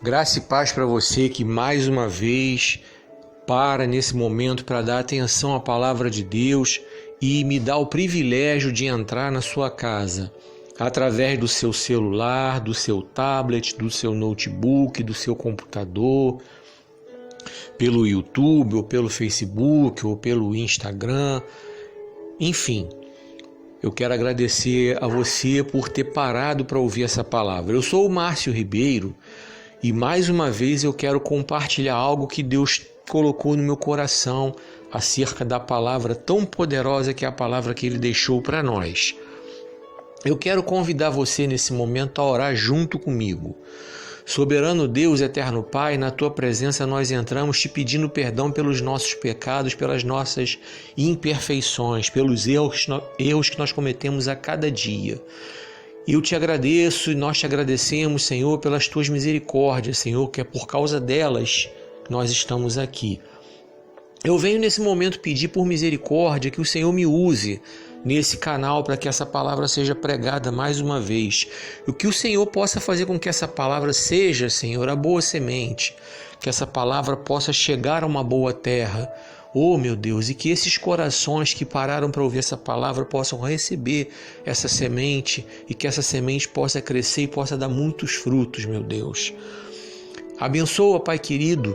Graça e paz para você que mais uma vez para nesse momento para dar atenção à palavra de Deus e me dá o privilégio de entrar na sua casa através do seu celular, do seu tablet, do seu notebook, do seu computador, pelo YouTube ou pelo Facebook ou pelo Instagram, enfim. Eu quero agradecer a você por ter parado para ouvir essa palavra. Eu sou o Márcio Ribeiro e mais uma vez eu quero compartilhar algo que Deus colocou no meu coração acerca da palavra tão poderosa que é a palavra que Ele deixou para nós. Eu quero convidar você nesse momento a orar junto comigo. Soberano Deus, eterno Pai, na Tua presença nós entramos te pedindo perdão pelos nossos pecados, pelas nossas imperfeições, pelos erros que nós cometemos a cada dia. Eu te agradeço e nós te agradecemos, Senhor, pelas Tuas misericórdias, Senhor, que é por causa delas que nós estamos aqui. Eu venho nesse momento pedir por misericórdia que o Senhor me use nesse canal para que essa palavra seja pregada mais uma vez. E que o Senhor possa fazer com que essa palavra seja, Senhor, a boa semente, que essa palavra possa chegar a uma boa terra. Oh, meu Deus, e que esses corações que pararam para ouvir essa palavra possam receber essa semente e que essa semente possa crescer e possa dar muitos frutos, meu Deus. Abençoa, Pai querido,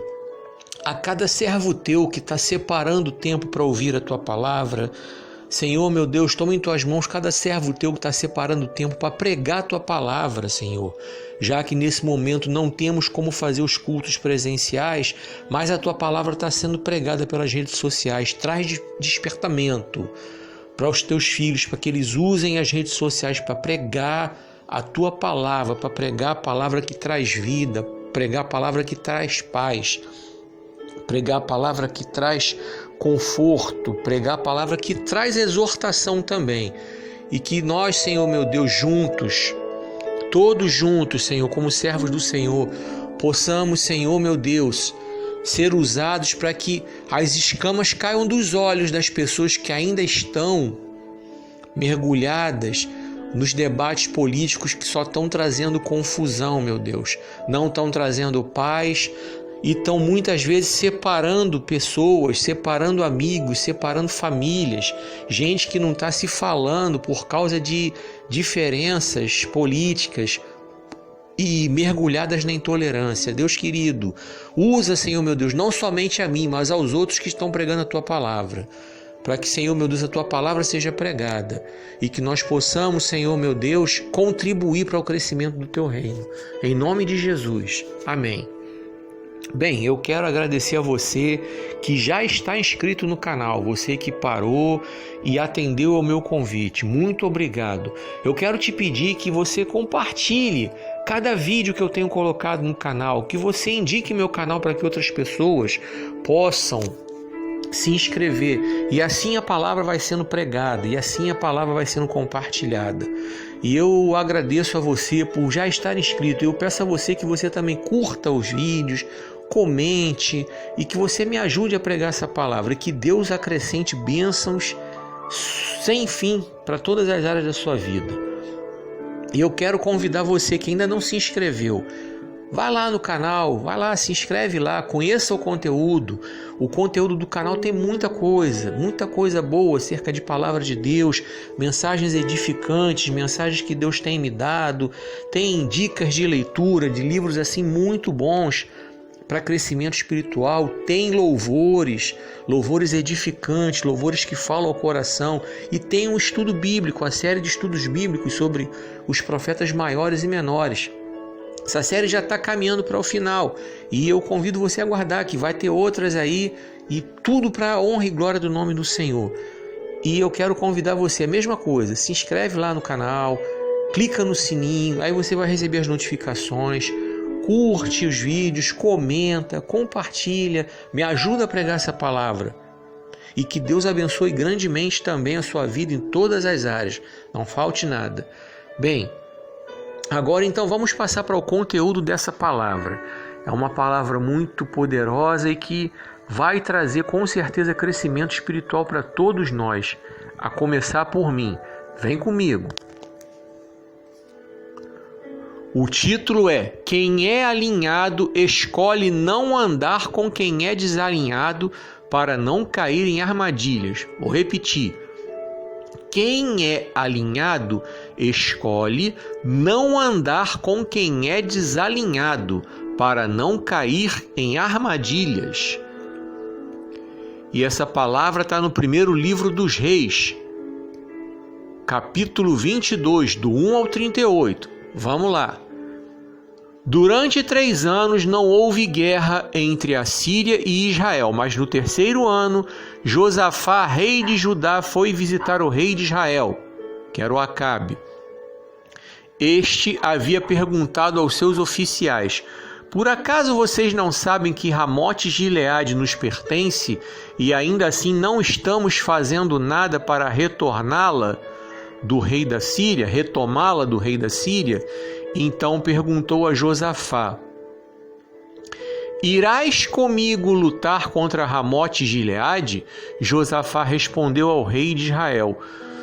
a cada servo teu que está separando tempo para ouvir a tua palavra. Senhor, meu Deus, toma em tuas mãos cada servo teu que está separando tempo para pregar a tua palavra, Senhor. Já que nesse momento não temos como fazer os cultos presenciais, mas a tua palavra está sendo pregada pelas redes sociais. Traz despertamento para os teus filhos, para que eles usem as redes sociais para pregar a tua palavra, para pregar a palavra que traz vida, pregar a palavra que traz paz, pregar a palavra que traz conforto, pregar a palavra que traz exortação também. E que nós, Senhor meu Deus, juntos, todos juntos, Senhor, como servos do Senhor, possamos, Senhor meu Deus, ser usados para que as escamas caiam dos olhos das pessoas que ainda estão mergulhadas nos debates políticos que só estão trazendo confusão, meu Deus. Não estão trazendo paz, e estão muitas vezes separando pessoas, separando amigos, separando famílias, gente que não está se falando por causa de diferenças políticas e mergulhadas na intolerância. Deus querido, usa, Senhor meu Deus, não somente a mim, mas aos outros que estão pregando a Tua palavra, para que, Senhor meu Deus, a Tua palavra seja pregada e que nós possamos, Senhor meu Deus, contribuir para o crescimento do Teu reino. Em nome de Jesus. Amém. Bem, eu quero agradecer a você que já está inscrito no canal, você que parou e atendeu ao meu convite. Muito obrigado. Eu quero te pedir que você compartilhe cada vídeo que eu tenho colocado no canal, que você indique meu canal para que outras pessoas possam se inscrever e assim a palavra vai sendo pregada e assim a palavra vai sendo compartilhada. E eu agradeço a você por já estar inscrito. Eu peço a você que você também curta os vídeos, comente e que você me ajude a pregar essa palavra. Que Deus acrescente bênçãos sem fim para todas as áreas da sua vida. E eu quero convidar você que ainda não se inscreveu. Vai lá no canal, vai lá, se inscreve lá, conheça o conteúdo. O conteúdo do canal tem muita coisa boa acerca de palavra de Deus, mensagens edificantes, mensagens que Deus tem me dado, tem dicas de leitura, de livros assim muito bons para crescimento espiritual, tem louvores edificantes, louvores que falam ao coração, e tem um estudo bíblico, a série de estudos bíblicos sobre os profetas maiores e menores. Essa série já está caminhando para o final e eu convido você a aguardar que vai ter outras aí e tudo para a honra e glória do nome do Senhor. E eu quero convidar você, a mesma coisa, se inscreve lá no canal, clica no sininho, aí você vai receber as notificações, curte os vídeos, comenta, compartilha, me ajuda a pregar essa palavra. E que Deus abençoe grandemente também a sua vida em todas as áreas, não falte nada. Bem, agora então vamos passar para o conteúdo dessa palavra. É uma palavra muito poderosa e que vai trazer com certeza crescimento espiritual para todos nós, a começar por mim. Vem comigo. O título é: Quem é alinhado escolhe não andar com quem é desalinhado para não cair em armadilhas. Vou repetir. Quem é alinhado escolhe não andar com quem é desalinhado para não cair em armadilhas. E essa palavra está no primeiro livro dos Reis, capítulo 22, do 1 ao 38. Vamos lá. Durante 3 anos não houve guerra entre a Síria e Israel, mas no 3º ano, Josafá, rei de Judá, foi visitar o rei de Israel, que era o Acabe. Este havia perguntado aos seus oficiais: por acaso vocês não sabem que Ramote-Gileade nos pertence e ainda assim não estamos fazendo nada para retorná-la do rei da Síria, retomá-la do rei da Síria? Então perguntou a Josafá: irás comigo lutar contra Ramote-Gileade? Josafá respondeu ao rei de Israel: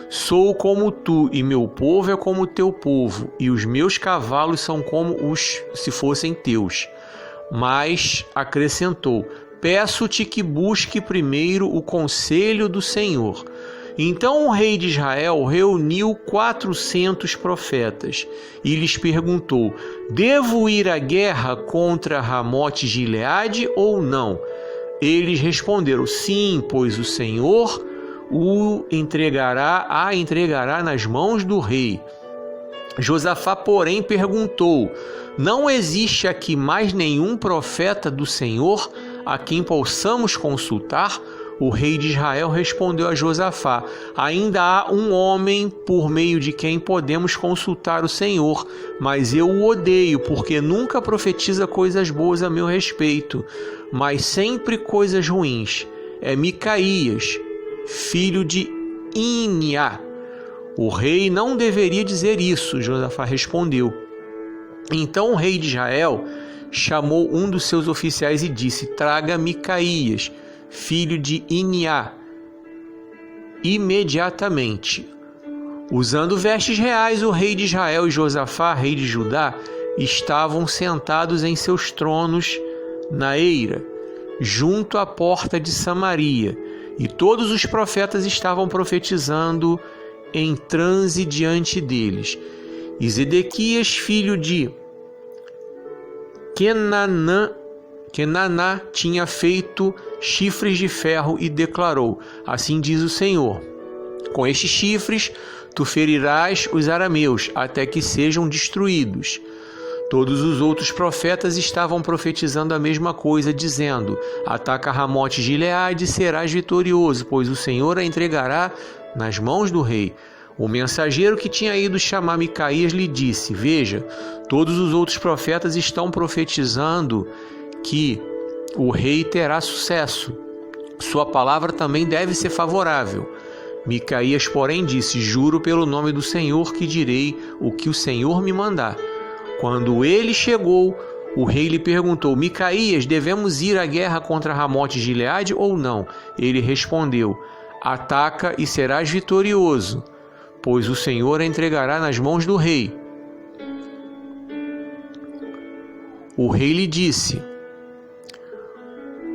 sou como tu, e meu povo é como teu povo, e os meus cavalos são como os se fossem teus. Mas acrescentou: peço-te que busque primeiro o conselho do Senhor. Então o rei de Israel reuniu 400 profetas e lhes perguntou: devo ir à guerra contra Ramote-Gileade ou não? Eles responderam: sim, pois o Senhor a entregará nas mãos do rei. Josafá, porém, perguntou: não existe aqui mais nenhum profeta do Senhor a quem possamos consultar? O rei de Israel respondeu a Josafá: ainda há um homem por meio de quem podemos consultar o Senhor, mas eu o odeio, porque nunca profetiza coisas boas a meu respeito, mas sempre coisas ruins. É Micaías, filho de Imná. O rei não deveria dizer isso, Josafá respondeu. Então o rei de Israel chamou um dos seus oficiais e disse: traga Micaías, filho de Imná, imediatamente. Usando vestes reais, o rei de Israel e Josafá, rei de Judá, estavam sentados em seus tronos na eira, junto à porta de Samaria, e todos os profetas estavam profetizando em transe diante deles. E Zedequias, filho de Kenaná, tinha feito chifres de ferro e declarou: assim diz o Senhor, com estes chifres tu ferirás os arameus até que sejam destruídos. Todos os outros profetas estavam profetizando a mesma coisa, dizendo: ataca Ramote-Gileade e serás vitorioso, pois o Senhor a entregará nas mãos do rei. O mensageiro que tinha ido chamar Micaías lhe disse: veja, todos os outros profetas estão profetizando que o rei terá sucesso. Sua palavra também deve ser favorável. Micaías, porém, disse: juro pelo nome do Senhor que direi o que o Senhor me mandar. Quando ele chegou, o rei lhe perguntou: Micaías, devemos ir à guerra contra Ramote-Gileade ou não? Ele respondeu: ataca e serás vitorioso, pois o Senhor a entregará nas mãos do rei. O rei lhe disse: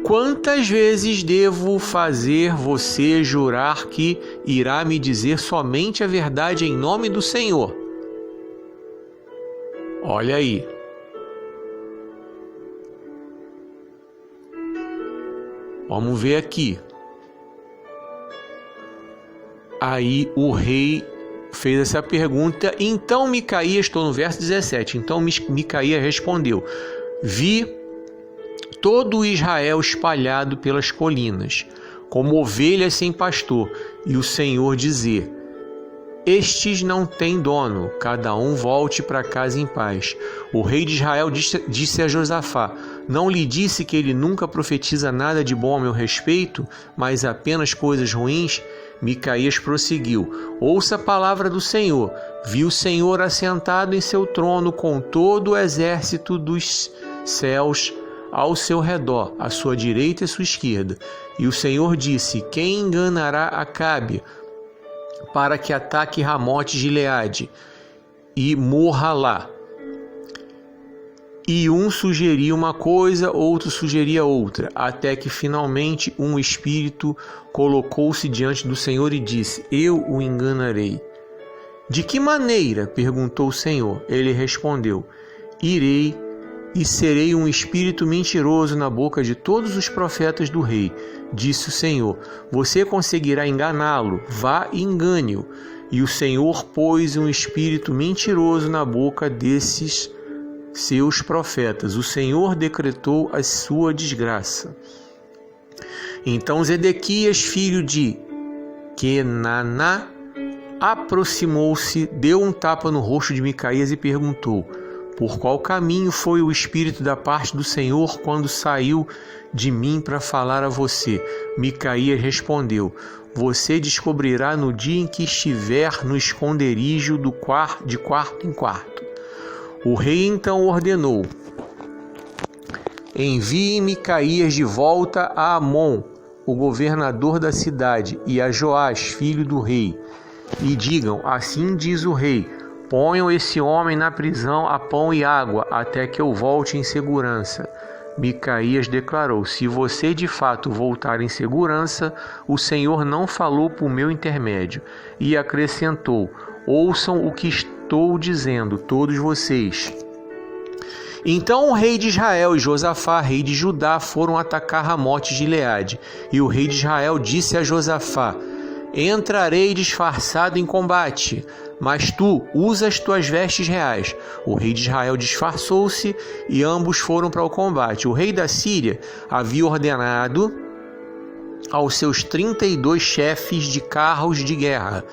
quantas vezes devo fazer você jurar que irá me dizer somente a verdade em nome do Senhor? Olha aí. Vamos ver aqui. Aí o rei fez essa pergunta. Então Micaías, estou no verso 17. Então Micaías respondeu: vi todo Israel espalhado pelas colinas, como ovelhas sem pastor, e o Senhor dizer: estes não têm dono, cada um volte para casa em paz. O rei de Israel disse a Josafá: não lhe disse que ele nunca profetiza nada de bom a meu respeito, mas apenas coisas ruins? Micaías prosseguiu: ouça a palavra do Senhor. Vi o Senhor assentado em seu trono com todo o exército dos céus ao seu redor, à sua direita e à sua esquerda. E o Senhor disse: quem enganará Acabe para que ataque Ramote-Gileade e morra lá? E um sugeria uma coisa, outro sugeria outra, até que finalmente um espírito colocou-se diante do Senhor e disse: eu o enganarei. De que maneira? Perguntou o Senhor. Ele respondeu: irei e serei um espírito mentiroso na boca de todos os profetas do rei. Disse o Senhor: você conseguirá enganá-lo, vá e engane-o. E o Senhor pôs um espírito mentiroso na boca desses seus profetas. O Senhor decretou a sua desgraça. Então Zedequias, filho de Kenaná, aproximou-se, deu um tapa no rosto de Micaías e perguntou: por qual caminho foi o Espírito da parte do Senhor quando saiu de mim para falar a você? Micaías respondeu: você descobrirá no dia em que estiver no esconderijo de quarto em quarto. O rei então ordenou: envie Micaías de volta a Amon, o governador da cidade, e a Joás, filho do rei, e digam: assim diz o rei, ponham esse homem na prisão a pão e água, até que eu volte em segurança. Micaías declarou: se você de fato voltar em segurança, o Senhor não falou por meu intermédio. E acrescentou: ouçam o que estou dizendo, todos vocês. Então o rei de Israel e Josafá, rei de Judá, foram atacar Ramote de Gileade. E o rei de Israel disse a Josafá: entrarei disfarçado em combate, mas tu usa as tuas vestes reais. O rei de Israel disfarçou-se e ambos foram para o combate. O rei da Síria havia ordenado aos seus 32 chefes de carros de guerra: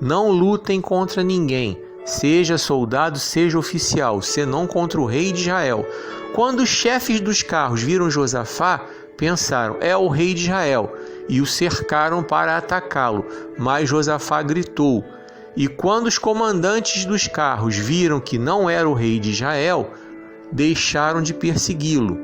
não lutem contra ninguém, seja soldado, seja oficial, senão contra o rei de Israel. Quando os chefes dos carros viram Josafá, pensaram: é o rei de Israel, e o cercaram para atacá-lo. Mas Josafá gritou. E quando os comandantes dos carros viram que não era o rei de Israel, deixaram de persegui-lo.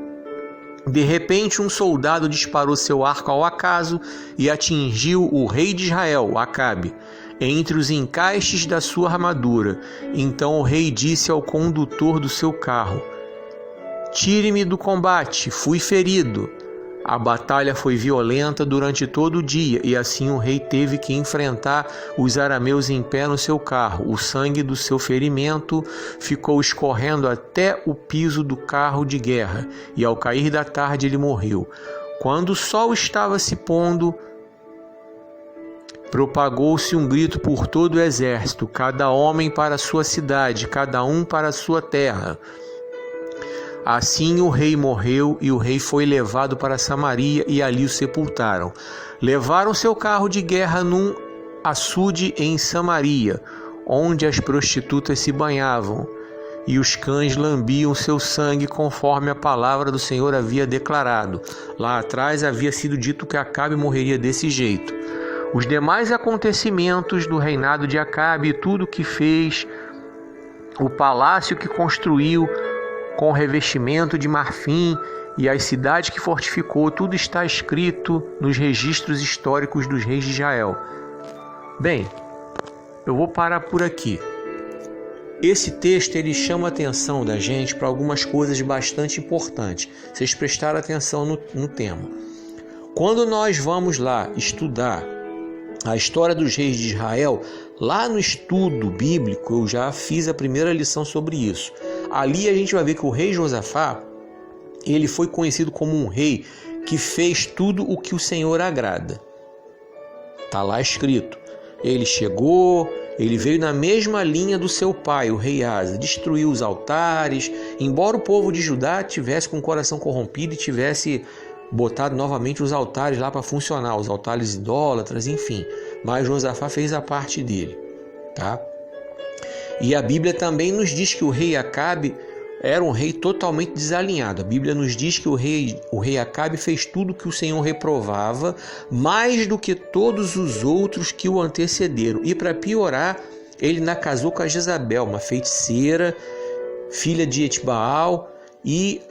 De repente, um soldado disparou seu arco ao acaso e atingiu o rei de Israel, Acabe, entre os encaixes da sua armadura. Então o rei disse ao condutor do seu carro: tire-me do combate, fui ferido. A batalha foi violenta durante todo o dia, e assim o rei teve que enfrentar os arameus em pé no seu carro. O sangue do seu ferimento ficou escorrendo até o piso do carro de guerra, e ao cair da tarde ele morreu. Quando o sol estava se pondo, propagou-se um grito por todo o exército: cada homem para a sua cidade, cada um para a sua terra. Assim o rei morreu, e o rei foi levado para Samaria, e ali o sepultaram. Levaram seu carro de guerra num açude em Samaria, onde as prostitutas se banhavam, e os cães lambiam seu sangue, conforme a palavra do Senhor havia declarado. Lá atrás havia sido dito que Acabe morreria desse jeito. Os demais acontecimentos do reinado de Acabe, tudo o que fez, o palácio que construiu com revestimento de marfim e as cidades que fortificou, tudo está escrito nos registros históricos dos reis de Israel. Bem, eu vou parar por aqui. Esse texto ele chama a atenção da gente para algumas coisas bastante importantes. Vocês prestaram atenção no tema. Quando nós vamos lá estudar a história dos reis de Israel, lá no estudo bíblico, eu já fiz a primeira lição sobre isso. Ali a gente vai ver que o rei Josafá, ele foi conhecido como um rei que fez tudo o que o Senhor agrada. Está lá escrito. Ele chegou, ele veio na mesma linha do seu pai, o rei Asa, destruiu os altares, embora o povo de Judá tivesse com o coração corrompido e tivesse botado novamente os altares lá para funcionar, os altares idólatras, enfim. Mas Josafá fez a parte dele, tá? E a Bíblia também nos diz que o rei Acabe era um rei totalmente desalinhado. A Bíblia nos diz que o rei Acabe fez tudo que o Senhor reprovava, mais do que todos os outros que o antecederam. E para piorar, ele ainda casou com a Jezabel, uma feiticeira, filha de Etbaal, e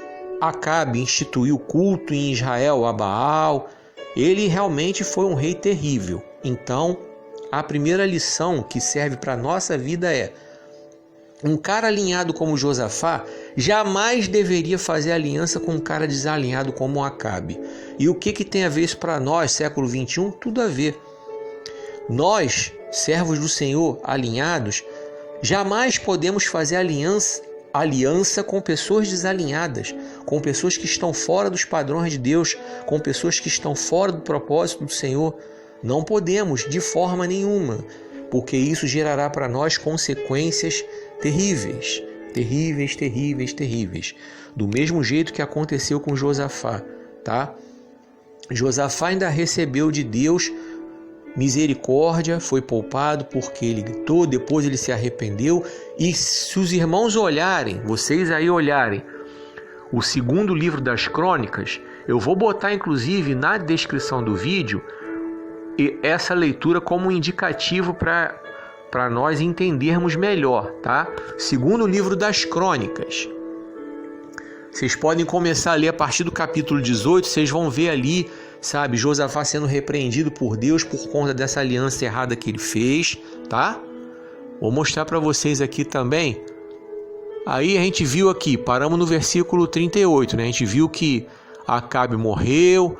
Acabe instituiu culto em Israel a Baal. Ele realmente foi um rei terrível. Então, a primeira lição que serve para a nossa vida é: um cara alinhado como Josafá, jamais deveria fazer aliança com um cara desalinhado como Acabe. E o que tem a ver isso para nós, século 21? Tudo a ver. Nós, servos do Senhor, alinhados, jamais podemos fazer aliança com pessoas desalinhadas, com pessoas que estão fora dos padrões de Deus, com pessoas que estão fora do propósito do Senhor. Não podemos, de forma nenhuma, porque isso gerará para nós consequências terríveis, terríveis, terríveis, terríveis. Do mesmo jeito que aconteceu com Josafá, tá? Josafá ainda recebeu de Deus misericórdia, foi poupado porque ele gritou, depois ele se arrependeu. E se os irmãos olharem, vocês aí olharem, o segundo livro das Crônicas, eu vou botar inclusive na descrição do vídeo essa leitura como um indicativo para nós entendermos melhor, tá? Segundo livro das Crônicas. Vocês podem começar a ler a partir do capítulo 18, vocês vão ver ali, sabe, Josafá sendo repreendido por Deus por conta dessa aliança errada que ele fez, tá? Vou mostrar para vocês aqui também. Aí a gente viu aqui, paramos no versículo 38, né? A gente viu que Acabe morreu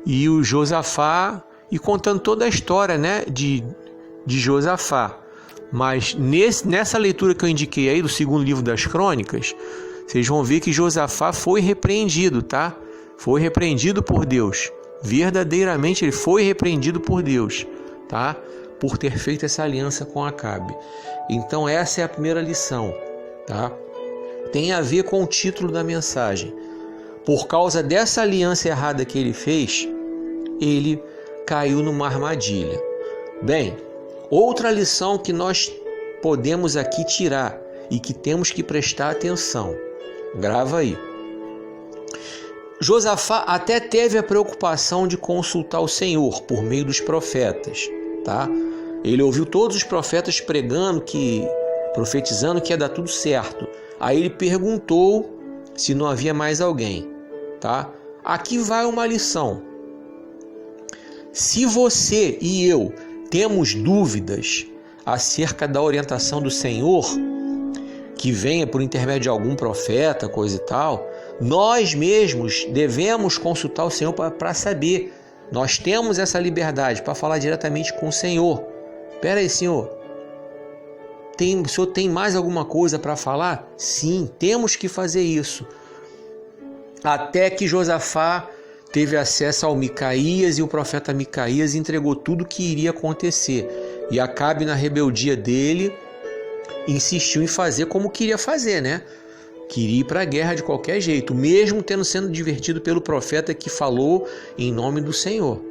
e o Josafá, e contando toda a história, né, de Josafá. Mas nessa leitura que eu indiquei aí do segundo livro das Crônicas, vocês vão ver que Josafá foi repreendido, tá? Foi repreendido por Deus. Verdadeiramente ele foi repreendido por Deus, tá? Por ter feito essa aliança com Acabe. Então essa é a primeira lição, tá? Tem a ver com o título da mensagem. Por causa dessa aliança errada que ele fez, ele caiu numa armadilha. Bem, outra lição que nós podemos aqui tirar e que temos que prestar atenção. Grava aí. Josafá até teve a preocupação de consultar o Senhor por meio dos profetas, tá? Ele ouviu todos os profetas profetizando que ia dar tudo certo. Aí ele perguntou se não havia mais alguém, tá? Aqui vai uma lição. Se você e eu temos dúvidas acerca da orientação do Senhor, que venha por intermédio de algum profeta, coisa e tal, nós mesmos devemos consultar o Senhor para saber. Nós temos essa liberdade para falar diretamente com o Senhor. Espera aí, Senhor. O Senhor tem mais alguma coisa para falar? Sim, temos que fazer isso. Até que Josafá teve acesso ao Micaías e o profeta Micaías entregou tudo o que iria acontecer. E Acabe, na rebeldia dele, insistiu em fazer como queria fazer, né? Queria ir para a guerra de qualquer jeito, mesmo tendo sido divertido pelo profeta que falou em nome do Senhor.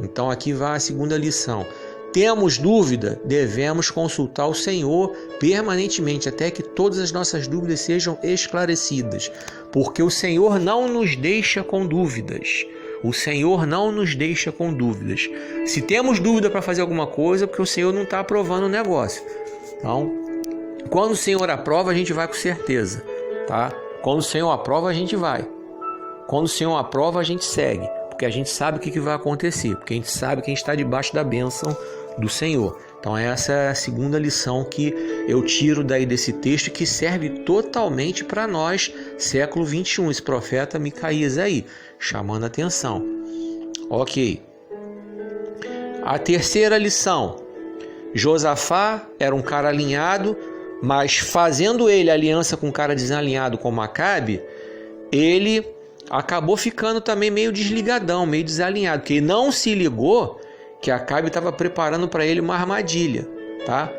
Então aqui vai a segunda lição. Temos dúvida? Devemos consultar o Senhor permanentemente, até que todas as nossas dúvidas sejam esclarecidas, porque o Senhor não nos deixa com dúvidas. O Senhor não nos deixa com dúvidas. Se temos dúvida para fazer alguma coisa, porque o Senhor não está aprovando o negócio. Então, quando o Senhor aprova, a gente vai com certeza, tá? Quando o Senhor aprova, a gente vai. Quando o Senhor aprova, a gente segue, porque a gente sabe o que vai acontecer, porque a gente sabe que a gente está debaixo da bênção do Senhor. Então essa é a segunda lição que eu tiro daí desse texto, que serve totalmente para nós, século 21, esse profeta Micaías aí, chamando a atenção. Ok. A terceira lição. Josafá era um cara alinhado, mas fazendo ele aliança com um cara desalinhado como Acabe, ele acabou ficando também meio desligadão, meio desalinhado, porque ele não se ligou que Acabe estava preparando para ele uma armadilha, tá?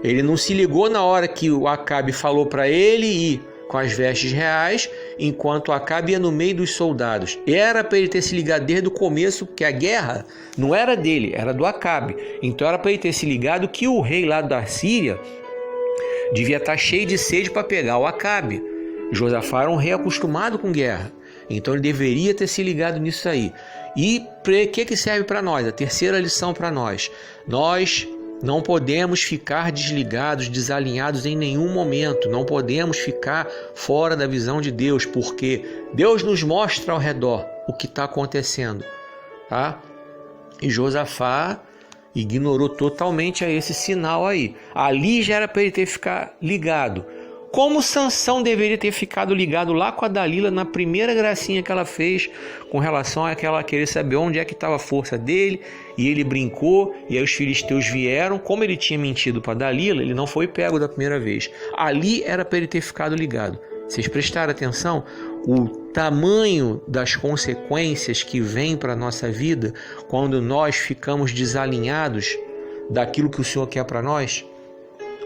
Ele não se ligou na hora que o Acabe falou para ele ir com as vestes reais, enquanto Acabe ia no meio dos soldados. Era para ele ter se ligado desde o começo, que a guerra não era dele, era do Acabe. Então era para ele ter se ligado que o rei lá da Síria devia estar cheio de sede para pegar o Acabe. Josafá era um rei acostumado com guerra, então ele deveria ter se ligado nisso aí. E o que serve para nós? A terceira lição para nós. Nós não podemos ficar desligados, desalinhados em nenhum momento. Não podemos ficar fora da visão de Deus, porque Deus nos mostra ao redor o que está acontecendo, tá? E Josafá ignorou totalmente a esse sinal aí. Ali já era para ele ter que ficar ligado. Como Sansão deveria ter ficado ligado lá com a Dalila na primeira gracinha que ela fez com relação àquela querer saber onde é que estava a força dele, e ele brincou, e aí os filisteus vieram. Como ele tinha mentido para Dalila, ele não foi pego da primeira vez. Ali era para ele ter ficado ligado. Vocês prestaram atenção? O tamanho das consequências que vem para a nossa vida quando nós ficamos desalinhados daquilo que o Senhor quer para nós?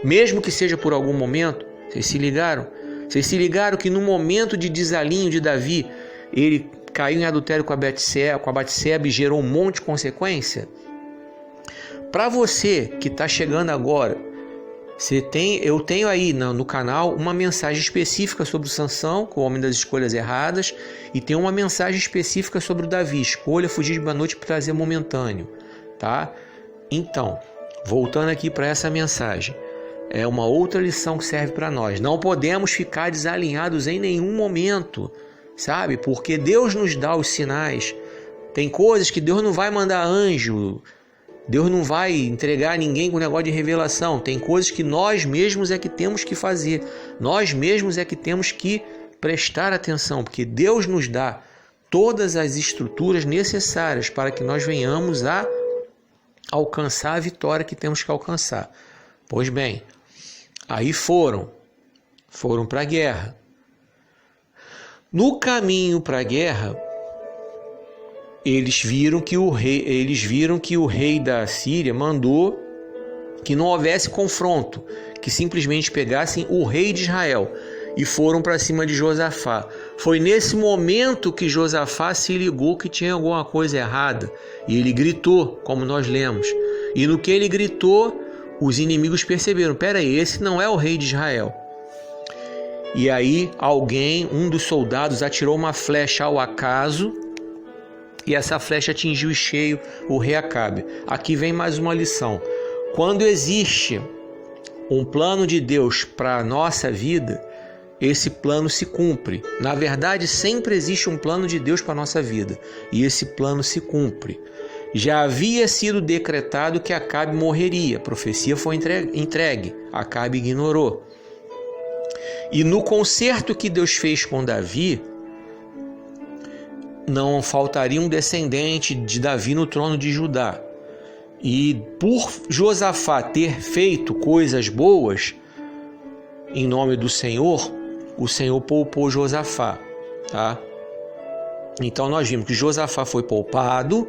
Mesmo que seja por algum momento. Vocês se ligaram? Vocês se ligaram que no momento de desalinho de Davi, ele caiu em adultério com a Batseba e gerou um monte de consequência? Para você que está chegando agora, eu tenho aí no canal uma mensagem específica sobre o Sansão, o homem das escolhas erradas, e tem uma mensagem específica sobre o Davi, escolha fugir de uma noite para trazer momentâneo, tá? Então, voltando aqui para essa mensagem, é uma outra lição que serve para nós. Não podemos ficar desalinhados em nenhum momento, sabe? Porque Deus nos dá os sinais. Tem coisas que Deus não vai mandar anjo, Deus não vai entregar ninguém com negócio de revelação. Tem coisas que nós mesmos é que temos que fazer. Nós mesmos é que temos que prestar atenção, porque Deus nos dá todas as estruturas necessárias para que nós venhamos a alcançar a vitória que temos que alcançar. Pois bem, aí foram para a guerra. No caminho para a guerra, eles viram que o rei da Síria mandou que não houvesse confronto, que simplesmente pegassem o rei de Israel e foram para cima de Josafá. Foi nesse momento que Josafá se ligou que tinha alguma coisa errada e ele gritou, como nós lemos. E no que ele gritou, os inimigos perceberam: peraí, esse não é o rei de Israel. E aí um dos soldados, atirou uma flecha ao acaso e essa flecha atingiu em cheio o rei Acabe. Aqui vem mais uma lição. Quando existe um plano de Deus para a nossa vida, esse plano se cumpre. Na verdade, sempre existe um plano de Deus para a nossa vida e esse plano se cumpre. Já havia sido decretado que Acabe morreria. A profecia foi entregue. Acabe ignorou. E no concerto que Deus fez com Davi, não faltaria um descendente de Davi no trono de Judá. E por Josafá ter feito coisas boas em nome do Senhor, o Senhor poupou Josafá, tá? Então nós vimos que Josafá foi poupado.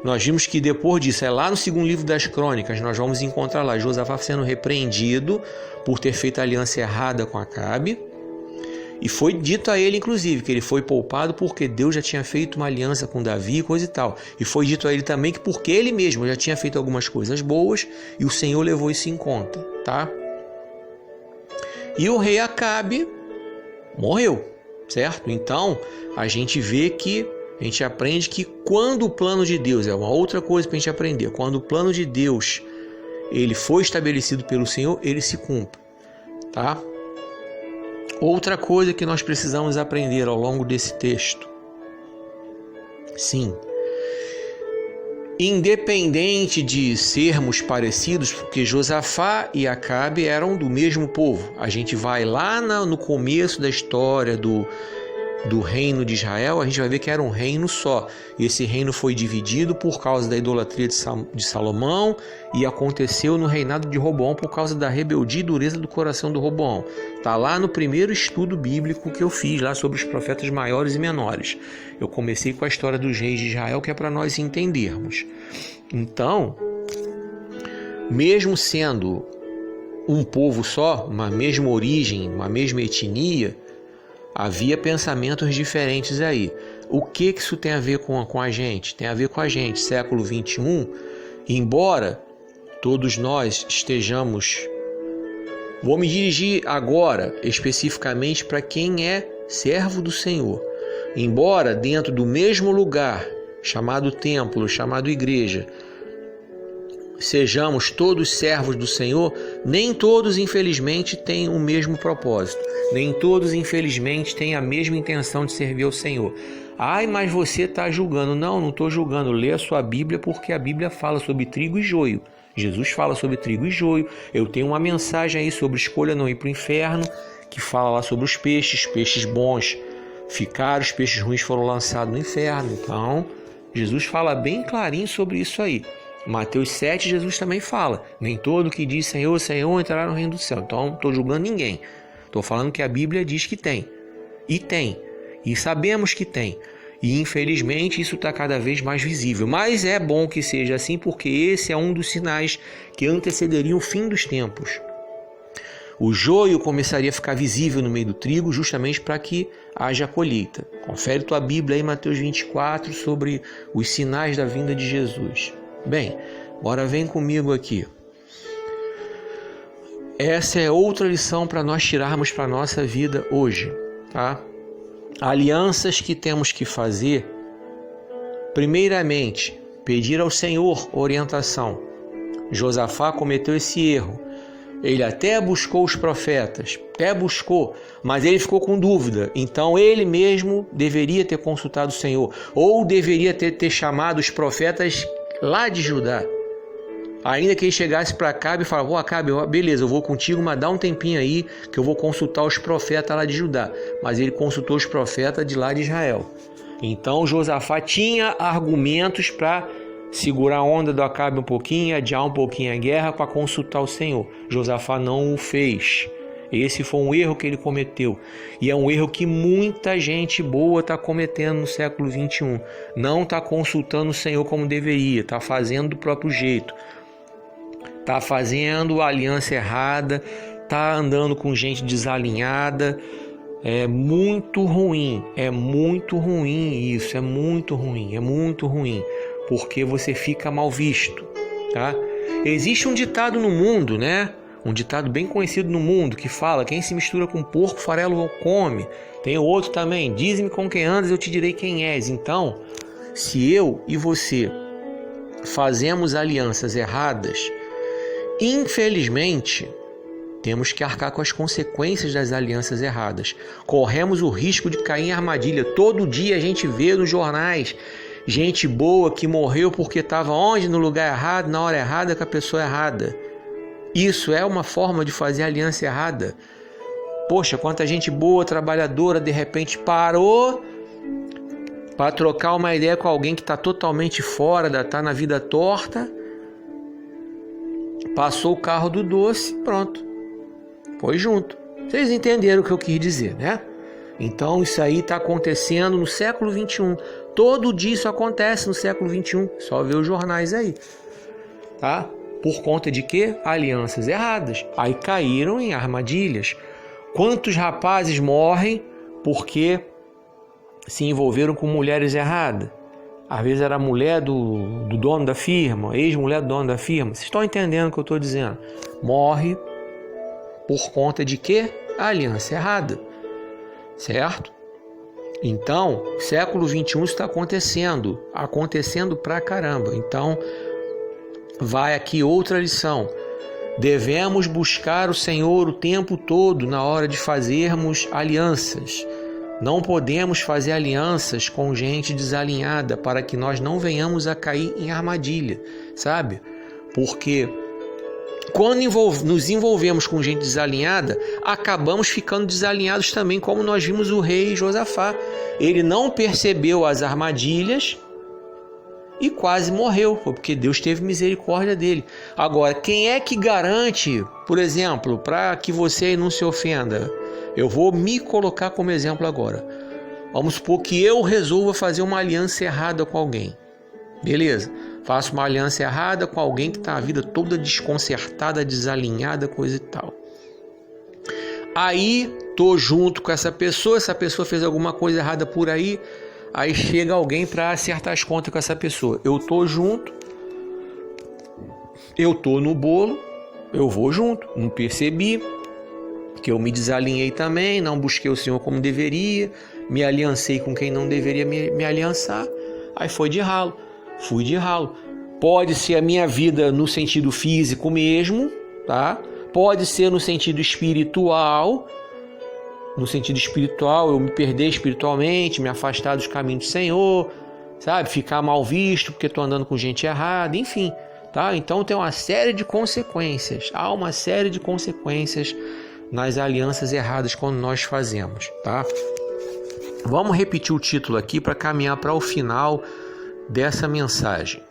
Nós vimos que depois disso, lá no segundo livro das Crônicas, nós vamos encontrar lá Josafá sendo repreendido por ter feito aliança errada com Acabe. E foi dito a ele, inclusive, que ele foi poupado porque Deus já tinha feito uma aliança com Davi e coisa e tal. E foi dito a ele também que porque ele mesmo já tinha feito algumas coisas boas e o Senhor levou isso em conta, tá? E o rei Acabe morreu, certo? Então, a gente aprende que quando o plano de Deus, é uma outra coisa para a gente aprender, quando o plano de Deus ele foi estabelecido pelo Senhor, ele se cumpre, tá? Outra coisa que nós precisamos aprender ao longo desse texto. Sim, independente de sermos parecidos, porque Josafá e Acabe eram do mesmo povo. A gente vai lá no começo da história do reino de Israel, a gente vai ver que era um reino só. Esse reino foi dividido por causa da idolatria de Salomão e aconteceu no reinado de Roboão por causa da rebeldia e dureza do coração do Roboão. Está lá no primeiro estudo bíblico que eu fiz lá sobre os profetas maiores e menores. Eu comecei com a história dos reis de Israel, que é para nós entendermos. Então, mesmo sendo um povo só, uma mesma origem, uma mesma etnia, havia pensamentos diferentes aí. O que isso tem a ver com a gente? Tem a ver com a gente, século 21, embora todos nós estejamos... Vou me dirigir agora especificamente para quem é servo do Senhor. Embora dentro do mesmo lugar, chamado templo, chamado igreja, sejamos todos servos do Senhor, nem todos, infelizmente, têm o mesmo propósito. Nem todos, infelizmente, têm a mesma intenção de servir ao Senhor. Ai, mas você está julgando. Não estou julgando. Lê a sua Bíblia, porque a Bíblia fala sobre trigo e joio. Jesus fala sobre trigo e joio. Eu tenho uma mensagem aí sobre escolha não ir para o inferno, que fala lá sobre os peixes bons ficaram, os peixes ruins foram lançados no inferno. Então, Jesus fala bem clarinho sobre isso aí. Mateus 7, Jesus também fala: nem todo que diz Senhor, Senhor entrará no reino do céu. Então, não estou julgando ninguém. Estou falando que a Bíblia diz que tem. E tem. E sabemos que tem. E infelizmente isso está cada vez mais visível. Mas é bom que seja assim, porque esse é um dos sinais que antecederiam o fim dos tempos. O joio começaria a ficar visível no meio do trigo, justamente para que haja colheita. Confere tua Bíblia aí, Mateus 24, sobre os sinais da vinda de Jesus. Bem, agora vem comigo aqui. Essa é outra lição para nós tirarmos para a nossa vida hoje, tá? Alianças que temos que fazer. Primeiramente, pedir ao Senhor orientação. Josafá cometeu esse erro. Ele até buscou os profetas, mas ele ficou com dúvida. Então ele mesmo deveria ter consultado o Senhor, ou deveria ter chamado os profetas lá de Judá. Ainda que ele chegasse para Acabe e falasse: Acabe, beleza, eu vou contigo, mas dá um tempinho aí que eu vou consultar os profetas lá de Judá. Mas ele consultou os profetas de lá de Israel. Então Josafá tinha argumentos para segurar a onda do Acabe um pouquinho, adiar um pouquinho a guerra para consultar o Senhor. Josafá não o fez. Esse foi um erro que ele cometeu. E é um erro que muita gente boa está cometendo no século 21. Não está consultando o Senhor como deveria, está fazendo do próprio jeito. Está fazendo a aliança errada, está andando com gente desalinhada. É muito ruim isso, é muito ruim, porque você fica mal visto, tá? Existe um ditado no mundo, né? Um ditado bem conhecido no mundo que fala: quem se mistura com porco, farelo come. Tem outro também: dize-me com quem andas, eu te direi quem és. Então, se eu e você fazemos alianças erradas, infelizmente, temos que arcar com as consequências das alianças erradas. Corremos o risco de cair em armadilha. Todo dia a gente vê nos jornais gente boa que morreu porque estava onde? No lugar errado, na hora errada, com a pessoa errada. Isso é uma forma de fazer aliança errada. Poxa, quanta gente boa, trabalhadora, de repente parou para trocar uma ideia com alguém que está totalmente fora, está na vida torta. Passou o carro do doce, pronto. Foi junto. Vocês entenderam o que eu quis dizer, né? Então isso aí está acontecendo no século 21. Todo dia isso acontece no século 21. Só ver os jornais aí. Tá? Por conta de quê? Alianças erradas. Aí caíram em armadilhas. Quantos rapazes morrem porque se envolveram com mulheres erradas? Às vezes era a mulher do dono da firma, ex-mulher do dono da firma. Vocês estão entendendo o que eu estou dizendo? Morre por conta de quê? A aliança errada. Certo? Então, século 21 está acontecendo pra caramba. Então, vai aqui outra lição. Devemos buscar o Senhor o tempo todo na hora de fazermos alianças. Não podemos fazer alianças com gente desalinhada para que nós não venhamos a cair em armadilha, sabe? Porque quando nos envolvemos com gente desalinhada, acabamos ficando desalinhados também, como nós vimos o rei Josafá. Ele não percebeu as armadilhas e quase morreu, porque Deus teve misericórdia dele. Agora, quem é que garante, por exemplo, para que você não se ofenda? Eu vou me colocar como exemplo agora. Vamos supor que eu resolva fazer uma aliança errada com alguém. Beleza? Faço uma aliança errada com alguém que está a vida toda desconcertada, desalinhada, coisa e tal. Aí, tô junto com essa pessoa fez alguma coisa errada por aí, aí chega alguém para acertar as contas com essa pessoa. Eu tô junto, eu tô no bolo, eu vou junto, não percebi que eu me desalinhei também, não busquei o Senhor como deveria, me aliancei com quem não deveria me aliançar, aí foi de ralo. Fui de ralo. Pode ser a minha vida no sentido físico mesmo, tá? Pode ser no sentido espiritual. No sentido espiritual, eu me perder espiritualmente, me afastar dos caminhos do Senhor, sabe? Ficar mal visto porque estou andando com gente errada, enfim, tá? Então tem uma série de consequências. Há uma série de consequências nas alianças erradas quando nós fazemos, tá? Vamos repetir o título aqui para caminhar para o final dessa mensagem.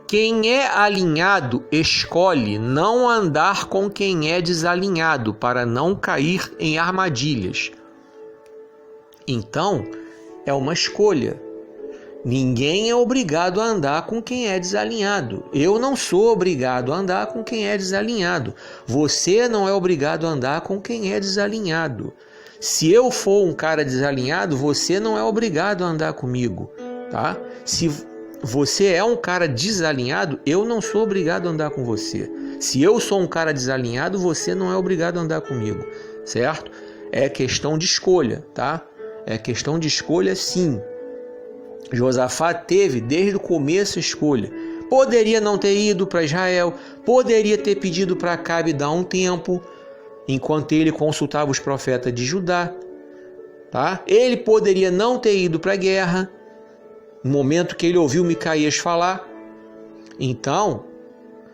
Quem é alinhado escolhe não andar com quem é desalinhado para não cair em armadilhas. Então, é uma escolha. Ninguém é obrigado a andar com quem é desalinhado. Eu não sou obrigado a andar com quem é desalinhado. Você não é obrigado a andar com quem é desalinhado. Se eu for um cara desalinhado, você não é obrigado a andar comigo, tá? Se você é um cara desalinhado, eu não sou obrigado a andar com você. Se eu sou um cara desalinhado, você não é obrigado a andar comigo, certo? É questão de escolha, tá? É questão de escolha, sim. Josafá teve desde o começo a escolha. Poderia não ter ido para Israel, poderia ter pedido para Acabe dar um tempo, enquanto ele consultava os profetas de Judá, tá? Ele poderia não ter ido para a guerra, no momento que ele ouviu Micaías falar. Então,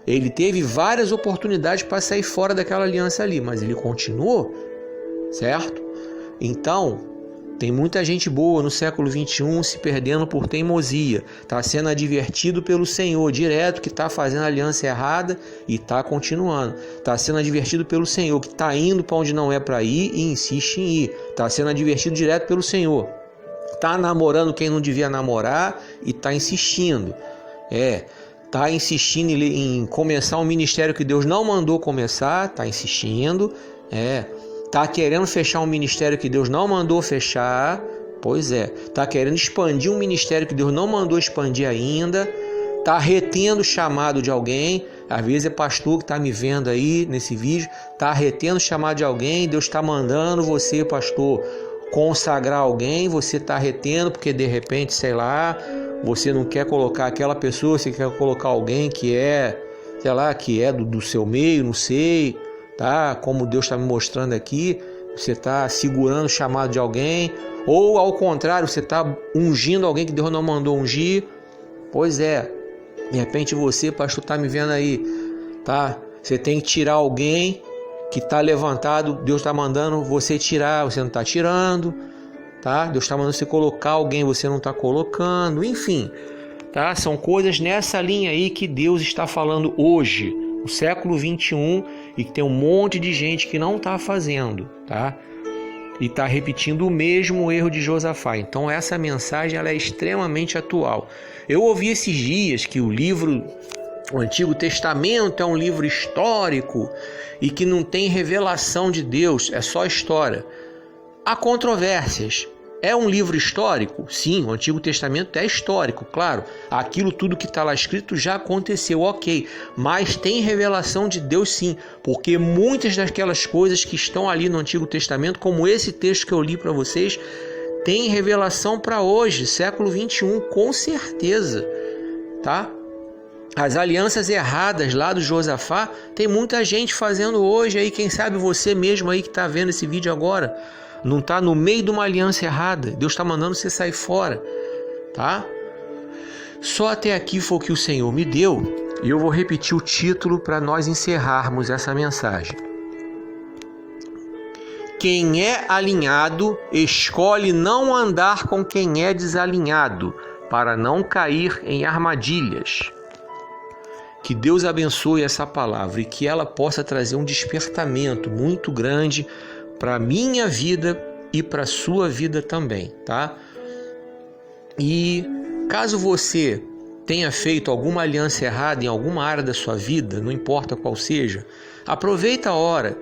ele teve várias oportunidades para sair fora daquela aliança ali, mas ele continuou, certo? Então, tem muita gente boa no século XXI se perdendo por teimosia. Está sendo advertido pelo Senhor direto que está fazendo a aliança errada e está continuando. Está sendo advertido pelo Senhor que está indo para onde não é para ir e insiste em ir. Está sendo advertido direto pelo Senhor. Está namorando quem não devia namorar e está insistindo. Está insistindo em começar um ministério que Deus não mandou começar. Está insistindo. Está querendo fechar um ministério que Deus não mandou fechar. Pois é. Está querendo expandir um ministério que Deus não mandou expandir ainda. Está retendo o chamado de alguém. Às vezes é pastor que está me vendo aí nesse vídeo. Está retendo o chamado de alguém. Deus está mandando você, pastor, consagrar alguém. Você está retendo porque de repente, sei lá, você não quer colocar aquela pessoa. Você quer colocar alguém que é, sei lá, que é do seu meio, não sei. Tá? Como Deus está me mostrando aqui, você está segurando o chamado de alguém, ou ao contrário, você está ungindo alguém que Deus não mandou ungir. Pois é, de repente você, pastor, está me vendo aí, tá? Você tem que tirar alguém que está levantado, Deus está mandando você tirar, você não está tirando, tá? Deus está mandando você colocar alguém, você não está colocando, enfim, tá? São coisas nessa linha aí que Deus está falando hoje, no século XXI, e que tem um monte de gente que não está fazendo, tá? E está repetindo o mesmo erro de Josafá. Então essa mensagem ela é extremamente atual. Eu ouvi esses dias que o Antigo Testamento é um livro histórico e que não tem revelação de Deus, é só história. Há controvérsias. É um livro histórico? Sim, o Antigo Testamento é histórico, claro. Aquilo tudo que está lá escrito já aconteceu, ok. Mas tem revelação de Deus sim, porque muitas daquelas coisas que estão ali no Antigo Testamento, como esse texto que eu li para vocês, tem revelação para hoje, século XXI, com certeza, tá? As alianças erradas lá do Josafá, tem muita gente fazendo hoje aí, quem sabe você mesmo aí que está vendo esse vídeo agora, não está no meio de uma aliança errada. Deus está mandando você sair fora, tá? Só até aqui foi o que o Senhor me deu. E eu vou repetir o título para nós encerrarmos essa mensagem. Quem é alinhado, escolhe não andar com quem é desalinhado, para não cair em armadilhas. Que Deus abençoe essa palavra e que ela possa trazer um despertamento muito grande para a minha vida e para a sua vida também, tá? E caso você tenha feito alguma aliança errada em alguma área da sua vida, não importa qual seja, aproveita a hora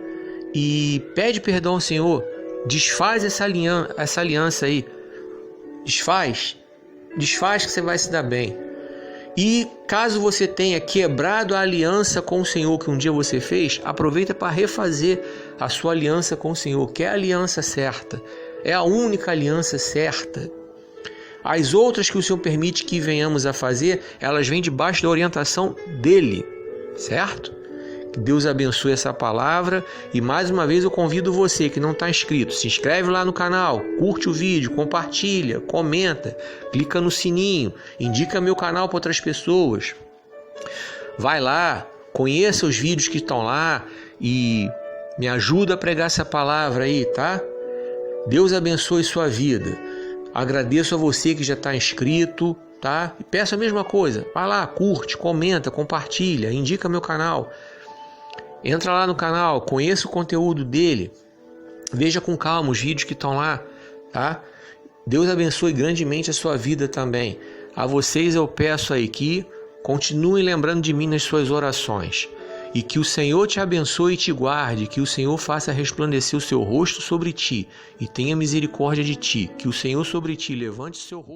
e pede perdão ao Senhor, desfaz essa aliança aí, desfaz que você vai se dar bem. E caso você tenha quebrado a aliança com o Senhor que um dia você fez, aproveita para refazer a sua aliança com o Senhor, que é a aliança certa, é a única aliança certa. As outras que o Senhor permite que venhamos a fazer, elas vêm debaixo da orientação dEle, certo? Que Deus abençoe essa palavra e mais uma vez eu convido você que não está inscrito, se inscreve lá no canal, curte o vídeo, compartilha, comenta, clica no sininho, indica meu canal para outras pessoas. Vai lá, Conheça os vídeos que estão lá e me ajuda a pregar essa palavra aí, tá? Deus abençoe sua vida. Agradeço a você que já está inscrito, tá? E peço a mesma coisa. Vai lá, curte, comenta, compartilha, indica meu canal. Entra lá no canal, conheça o conteúdo dele. Veja com calma os vídeos que estão lá, tá? Deus abençoe grandemente a sua vida também. A vocês eu peço aí que continuem lembrando de mim nas suas orações. E que o Senhor te abençoe e te guarde, que o Senhor faça resplandecer o seu rosto sobre ti e tenha misericórdia de ti, que o Senhor sobre ti levante o seu rosto.